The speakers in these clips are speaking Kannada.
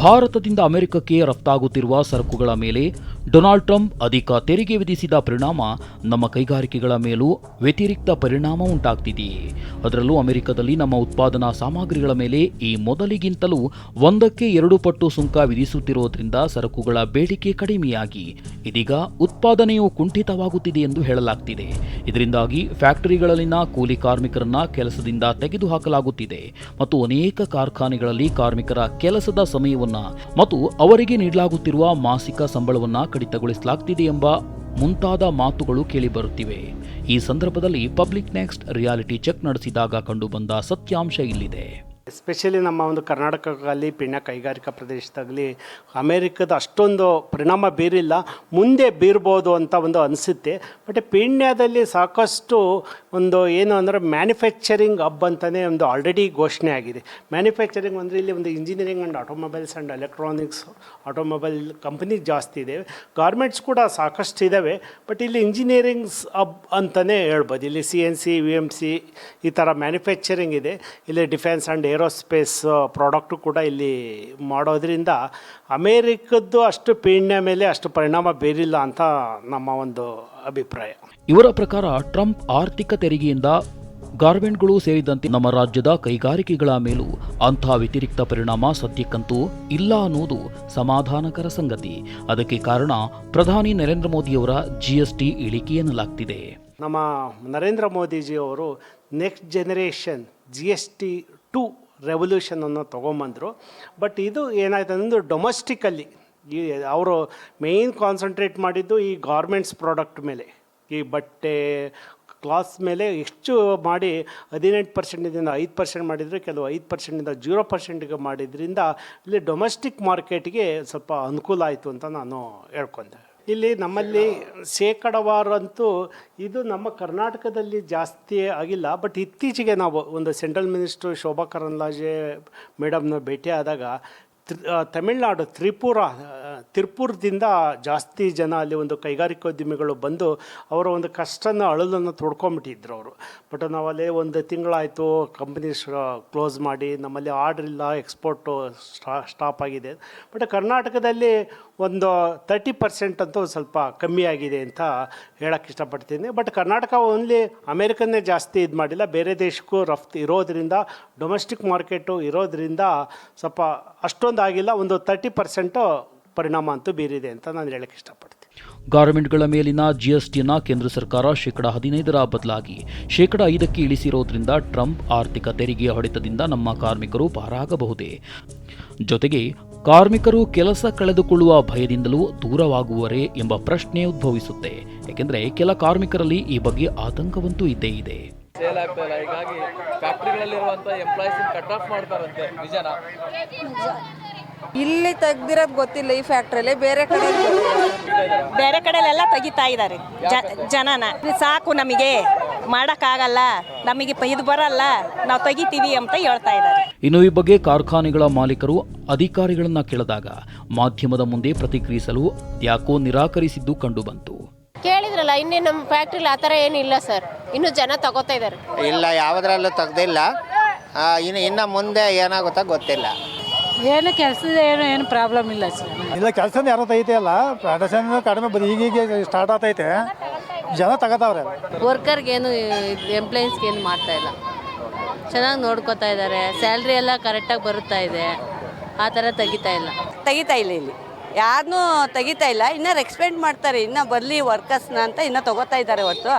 ಭಾರತದಿಂದ ಅಮೆರಿಕಕ್ಕೆ ರಫ್ತಾಗುತ್ತಿರುವ ಸರಕುಗಳ ಮೇಲೆ ಡೊನಾಲ್ಡ್ ಟ್ರಂಪ್ ಅಧಿಕ ತೆರಿಗೆ ವಿಧಿಸಿದ ಪರಿಣಾಮ ನಮ್ಮ ಕೈಗಾರಿಕೆಗಳ ಮೇಲೂ ವ್ಯತಿರಿಕ್ತ ಪರಿಣಾಮ ಉಂಟಾಗ್ತಿದೆಯೇ? ಅದರಲ್ಲೂ ಅಮೆರಿಕದಲ್ಲಿ ನಮ್ಮ ಉತ್ಪಾದನಾ ಸಾಮಗ್ರಿಗಳ ಮೇಲೆ ಈ ಮೊದಲಿಗಿಂತಲೂ 1-2 ಪಟ್ಟು ಸುಂಕ ವಿಧಿಸುತ್ತಿರುವುದರಿಂದ ಸರಕುಗಳ ಬೇಡಿಕೆ ಕಡಿಮೆಯಾಗಿ ಇದೀಗ ಉತ್ಪಾದನೆಯು ಕುಂಠಿತವಾಗುತ್ತಿದೆ ಎಂದು ಹೇಳಲಾಗ್ತಿದೆ. ಇದರಿಂದಾಗಿ ಫ್ಯಾಕ್ಟರಿಗಳಲ್ಲಿನ ಕೂಲಿ ಕಾರ್ಮಿಕರನ್ನ ಕೆಲಸದಿಂದ ತೆಗೆದುಹಾಕಲಾಗುತ್ತಿದೆ ಮತ್ತು ಅನೇಕ ಕಾರ್ಖಾನೆಗಳಲ್ಲಿ ಕಾರ್ಮಿಕರ ಕೆಲಸದ ಸಮಯವನ್ನ ಮತ್ತು ಅವರಿಗೆ ನೀಡಲಾಗುತ್ತಿರುವ ಮಾಸಿಕ ಸಂಬಳವನ್ನ ಕಡಿತಗೊಳಿಸಲಾಗುತ್ತಿದೆ ಎಂಬ ಮುಂತಾದ ಮಾತುಗಳು ಕೇಳಿಬರುತ್ತಿವೆ. ಈ ಸಂದರ್ಭದಲ್ಲಿ ಪಬ್ಲಿಕ್ ನೆಕ್ಸ್ಟ್ ರಿಯಾಲಿಟಿ ಚೆಕ್ ನಡೆಸಿದಾಗ ಕಂಡುಬಂದ ಸತ್ಯಾಂಶ ಇಲ್ಲಿದೆ. ಎಸ್ಪೆಷಲಿ ನಮ್ಮ ಒಂದು ಕರ್ನಾಟಕದಲ್ಲಿ ಪೀಣ್ಯ ಕೈಗಾರಿಕಾ ಪ್ರದೇಶದಾಗಲಿ ಅಮೇರಿಕದ ಅಷ್ಟೊಂದು ಪರಿಣಾಮ ಬೀರಿಲ್ಲ, ಮುಂದೆ ಬೀರ್ಬೋದು ಅಂತ ಒಂದು ಅನಿಸುತ್ತೆ. ಬಟ್ ಪೀಣ್ಯದಲ್ಲಿ ಸಾಕಷ್ಟು ಒಂದು ಏನು ಅಂದರೆ ಮ್ಯಾನುಫ್ಯಾಕ್ಚರಿಂಗ್ ಹಬ್ ಅಂತಲೇ ಒಂದು ಆಲ್ರೆಡಿ ಘೋಷಣೆ ಆಗಿದೆ. ಮ್ಯಾನುಫ್ಯಾಕ್ಚರಿಂಗ್ ಅಂದರೆ ಇಲ್ಲಿ ಒಂದು engineering and automobiles and electronics automobile company ಜಾಸ್ತಿ ಇದೆ, ಗಾರ್ಮೆಂಟ್ಸ್ ಕೂಡ ಸಾಕಷ್ಟು ಇದ್ದಾವೆ. ಬಟ್ ಇಲ್ಲಿ ಇಂಜಿನಿಯರಿಂಗ್ಸ್ ಹಬ್ ಅಂತಲೇ ಹೇಳ್ಬೋದು. ಇಲ್ಲಿ CNC VMC ಈ ಥರ ಮ್ಯಾನುಫ್ಯಾಕ್ಚರಿಂಗ್ ಇದೆ. ಇಲ್ಲಿ ಡಿಫೆನ್ಸ್ ಆ್ಯಂಡ್ ಏರೋಸ್ಪೇಸ್ ಪ್ರಾಡಕ್ಟು ಕೂಡ ಇಲ್ಲಿ ಮಾಡೋದ್ರಿಂದ ಅಮೇರಿಕದ್ದು ಅಷ್ಟು ಪೀಣ್ಯ ಮೇಲೆ ಅಷ್ಟು ಪರಿಣಾಮ ಬೀರಿಲ್ಲ ಅಂತ ನಮ್ಮ ಒಂದು ಅಭಿಪ್ರಾಯ. ಇವರ ಪ್ರಕಾರ ಟ್ರಂಪ್ ಆರ್ಥಿಕ ತೆರಿಗೆಯಿಂದ ಗಾರ್ಮೆಂಟ್ಗಳು ಸೇರಿದಂತೆ ನಮ್ಮ ರಾಜ್ಯದ ಕೈಗಾರಿಕೆಗಳ ಮೇಲೂ ಅಂಥ ವ್ಯತಿರಿಕ್ತ ಪರಿಣಾಮ ಸದ್ಯಕ್ಕಂತೂ ಇಲ್ಲ ಅನ್ನೋದು ಸಮಾಧಾನಕರ ಸಂಗತಿ. ಅದಕ್ಕೆ ಕಾರಣ ಪ್ರಧಾನಿ ನರೇಂದ್ರ ಮೋದಿಯವರ GST ಇಳಿಕೆ ಎನ್ನಲಾಗ್ತಿದೆ. ನಮ್ಮ ನರೇಂದ್ರ ಮೋದಿಜಿಯವರು ನೆಕ್ಸ್ಟ್ ಜನರೇಷನ್ GST2 ರೆವಲ್ಯೂಷನನ್ನು ತೊಗೊಂಬಂದರು. ಬಟ್ ಇದು ಏನಾಯ್ತು ಅಂದರೆ ಡೊಮೆಸ್ಟಿಕಲ್ಲಿ ಅವರು ಮೇಯ್ನ್ ಕಾನ್ಸಂಟ್ರೇಟ್ ಮಾಡಿದ್ದು ಈ ಗಾರ್ಮೆಂಟ್ಸ್ ಪ್ರಾಡಕ್ಟ್ ಮೇಲೆ, ಈ ಬಟ್ಟೆ ಕ್ಲಾಸ್ ಮೇಲೆ ಹೆಚ್ಚು ಮಾಡಿ 18%ದಿಂದ 5% ಮಾಡಿದರೆ, ಕೆಲವು 5%ದಿಂದ 0%ಗೆ ಮಾಡಿದ್ರಿಂದ ಇಲ್ಲಿ ಡೊಮೆಸ್ಟಿಕ್ ಮಾರ್ಕೆಟ್ಗೆ ಸ್ವಲ್ಪ ಅನುಕೂಲ ಆಯಿತು ಅಂತ ನಾನು ಹೇಳ್ಕೊಂಡೆ. ಇಲ್ಲಿ ನಮ್ಮಲ್ಲಿ ಶೇಕಡವಾರಂತೂ ಇದು ನಮ್ಮ ಕರ್ನಾಟಕದಲ್ಲಿ ಜಾಸ್ತಿ ಆಗಿಲ್ಲ. ಬಟ್ ಇತ್ತೀಚೆಗೆ ನಾವು ಒಂದು ಸೆಂಟ್ರಲ್ ಮಿನಿಸ್ಟ್ರು ಶೋಭಾ ಕರಂದ್ಲಾಜೆ ಮೇಡಮ್ನ ಭೇಟಿ ಆದಾಗ ತಮಿಳ್ನಾಡು ತಿರುಪುರದಿಂದ ಜಾಸ್ತಿ ಜನ ಅಲ್ಲಿ ಒಂದು ಕೈಗಾರಿಕೋದ್ಯಮಿಗಳು ಬಂದು ಅವರ ಒಂದು ಕಷ್ಟನ ಅಳಲನ್ನು ತೊಡ್ಕೊಂಬಿಟ್ಟಿದ್ರು ಅವರು. ಬಟ್ ನಾವಲ್ಲಿ ಒಂದು ತಿಂಗಳಾಯಿತು ಕಂಪ್ನಿ ಕ್ಲೋಸ್ ಮಾಡಿ, ನಮ್ಮಲ್ಲಿ ಆರ್ಡ್ರ್ ಇಲ್ಲ, ಎಕ್ಸ್ಪೋರ್ಟು ಸ್ಟಾಪ್ ಆಗಿದೆ. ಬಟ್ ಕರ್ನಾಟಕದಲ್ಲಿ ಒಂದು 30% ಅಂತೂ ಸ್ವಲ್ಪ ಕಮ್ಮಿ ಆಗಿದೆ ಅಂತ ಹೇಳೋಕ್ಕೆ ಇಷ್ಟಪಡ್ತೀನಿ. ಬಟ್ ಕರ್ನಾಟಕ ಓನ್ಲಿ ಅಮೇರಿಕನ್ನೇ ಜಾಸ್ತಿ ಇದು ಮಾಡಿಲ್ಲ, ಬೇರೆ ದೇಶಕ್ಕೂ ರಫ್ತು ಇರೋದರಿಂದ, ಡೊಮೆಸ್ಟಿಕ್ ಮಾರ್ಕೆಟು ಇರೋದರಿಂದ ಸ್ವಲ್ಪ ಅಷ್ಟೊಂದು ಆಗಿಲ್ಲ, ಒಂದು 30% ಪರಿಣಾಮ ಅಂತೂ ಬೀರಿದೆ ಅಂತ ನಾನು ಹೇಳೋಕ್ಕೆ ಇಷ್ಟಪಡ್ತೀನಿ. ಗಾರ್ಮೆಂಟ್ಗಳ ಮೇಲಿನ GSTನ ಕೇಂದ್ರ ಸರ್ಕಾರ 15% ಬದಲಾಗಿ 5% ಇಳಿಸಿರೋದ್ರಿಂದ ಟ್ರಂಪ್ ಆರ್ಥಿಕ ತೆರಿಗೆಯ ಹೊಡೆತದಿಂದ ನಮ್ಮ ಕಾರ್ಮಿಕರು ಪಾರಾಗಬಹುದೇ? ಜೊತೆಗೆ ಕಾರ್ಮಿಕರು ಕೆಲಸ ಕಳೆದುಕೊಳ್ಳುವ ಭಯದಿಂದಲೂ ದೂರವಾಗುವರೇ ಎಂಬ ಪ್ರಶ್ನೆ ಉದ್ಭವಿಸುತ್ತೆ. ಏಕೆಂದರೆ ಕೆಲ ಕಾರ್ಮಿಕರಲ್ಲಿ ಈ ಬಗ್ಗೆ ಆತಂಕವಂತೂ ಇದ್ದೇ ಇದೆ. ಸೇಲ್ ಆಗ್ತಾ ಇಲ್ಲ, ಹೀಗಾಗಿ ಫ್ಯಾಕ್ಟ್ರಿಗಳಲ್ಲಿರುವಂಥ ಎಂಪ್ಲಾಯೀಸ್ ಕಟ್ ಆಫ್ ಮಾಡ್ತಾರಂತೆ, ನಿಜನಾ? ಇಲ್ಲಿ ತೆಗ್ದಿರೋದು ಗೊತ್ತಿಲ್ಲ, ಈ ಫ್ಯಾಕ್ಟ್ರಿಯಲ್ಲಿ ಬೇರೆ ಕಡೆಲೆಲ್ಲ ತೆಗಿತಾ ಇದ್ದಾರೆ ಜನನ. ಸಾಕು, ನಮಗೆ ಮಾಡೋಕ್ಕಾಗಲ್ಲ, ನಮಗೆ ಇದು ಬರಲ್ಲ, ನಾವು ತೆಗಿತೀವಿ ಅಂತ ಹೇಳ್ತಾ ಇದ್ದಾರೆ. ಇನ್ನು ಈ ಬಗ್ಗೆ ಕಾರ್ಖಾನೆಗಳ ಮಾಲೀಕರು ಅಧಿಕಾರಿಗಳನ್ನ ಕೇಳಿದಾಗ ಮಾಧ್ಯಮದ ಮುಂದೆ ಪ್ರತಿಕ್ರಿಯಿಸಲು ಯಾಕೋ ನಿರಾಕರಿಸಿದ್ದು ಕಂಡುಬಂತು. ಕೇಳಿದ್ರಲ್ಲ, ಇನ್ನೇ ನಮ್ಮ ಫ್ಯಾಕ್ಟ್ರಿಲಿ ಆ ಥರ ಏನಿಲ್ಲ ಸರ್, ಇನ್ನು ಜನ ತಗೋತಾ ಇದ್ದಾರೆ. ಇಲ್ಲ, ಯಾವುದ್ರಲ್ಲೂ ತೆಗ್ದಿಲ್ಲ. ಇನ್ನು ಮುಂದೆ ಏನಾಗುತ್ತಾ ಗೊತ್ತಿಲ್ಲ. ಏನು ಕೆಲಸದ ಏನು ಪ್ರಾಬ್ಲಮ್ ಇಲ್ಲ ಸರ್. ಇಲ್ಲ, ಕೆಲಸ ಯಾರೋ ತೆಗಿತೆ ಅಲ್ಲ, ಪ್ರೊಡಕ್ಷನ್ ಕಡಿಮೆ ಬರೀ ಈಗೀಗ ಸ್ಟಾರ್ಟ್ ಆಗ್ತೈತೆ, ಜನ ತಗೋತಾವ್ರೆ. ವರ್ಕರ್ಗೇನು ಎಂಪ್ಲಾಯೀಸ್ಗೇನು ಮಾಡ್ತಾ ಇಲ್ಲ, ಚೆನ್ನಾಗಿ ನೋಡ್ಕೋತಾ ಇದ್ದಾರೆ, ಸ್ಯಾಲ್ರಿ ಎಲ್ಲ ಕರೆಕ್ಟಾಗಿ ಬರುತ್ತಾ ಇದೆ, ಆ ಥರ ತೆಗಿತಾ ಇಲ್ಲ ಇಲ್ಲಿ ಯಾರನ್ನೂ ತೆಗಿತಾ ಇಲ್ಲ. ಇನ್ನೂ ರೆಸ್ಪೆಕ್ಟ್ ಮಾಡ್ತಾರೆ, ಇನ್ನೂ ಬರಲಿ ವರ್ಕರ್ಸ್ನ ಅಂತ ಇನ್ನೂ ತಗೋತಾ ಇದ್ದಾರೆ ಹೊರತು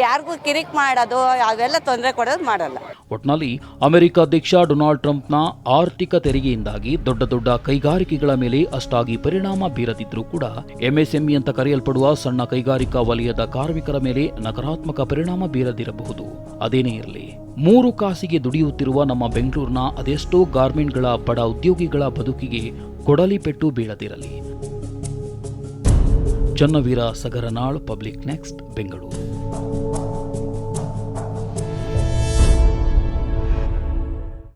ಯಾರಿಗೂ ಕಿರಿಕ್ ಮಾಡೋದು ಅವೆಲ್ಲ ತೊಂದರೆ ಕೊಡೋದು ಮಾಡಲ್ಲ. ಒಟ್ನಲ್ಲಿ ಅಮೆರಿಕ ಅಧ್ಯಕ್ಷ ಡೊನಾಲ್ಡ್ ಟ್ರಂಪ್ನ ಆರ್ಥಿಕ ತೆರಿಗೆಯಿಂದಾಗಿ ದೊಡ್ಡ ದೊಡ್ಡ ಕೈಗಾರಿಕೆಗಳ ಮೇಲೆ ಅಷ್ಟಾಗಿ ಪರಿಣಾಮ ಬೀರದಿದ್ರೂ ಕೂಡ MSME ಅಂತ ಕರೆಯಲ್ಪಡುವ ಸಣ್ಣ ಕೈಗಾರಿಕಾ ವಲಯದ ಕಾರ್ಮಿಕರ ಮೇಲೆ ನಕಾರಾತ್ಮಕ ಪರಿಣಾಮ ಬೀರದಿರಬಹುದು. ಅದೇನೇ ಇರಲಿ, 3 ಕಾಸಿಗೆ ದುಡಿಯುತ್ತಿರುವ ನಮ್ಮ ಬೆಂಗಳೂರಿನ ಅದೆಷ್ಟೋ ಗಾರ್ಮೆಂಟ್ಗಳ ಬಡ ಉದ್ಯೋಗಿಗಳ ಬದುಕಿಗೆ ಕೊಡಲಿ ಪೆಟ್ಟು ಬೀಳದಿರಲಿ. Channaveera Sagaranal, public next, Bengaluru.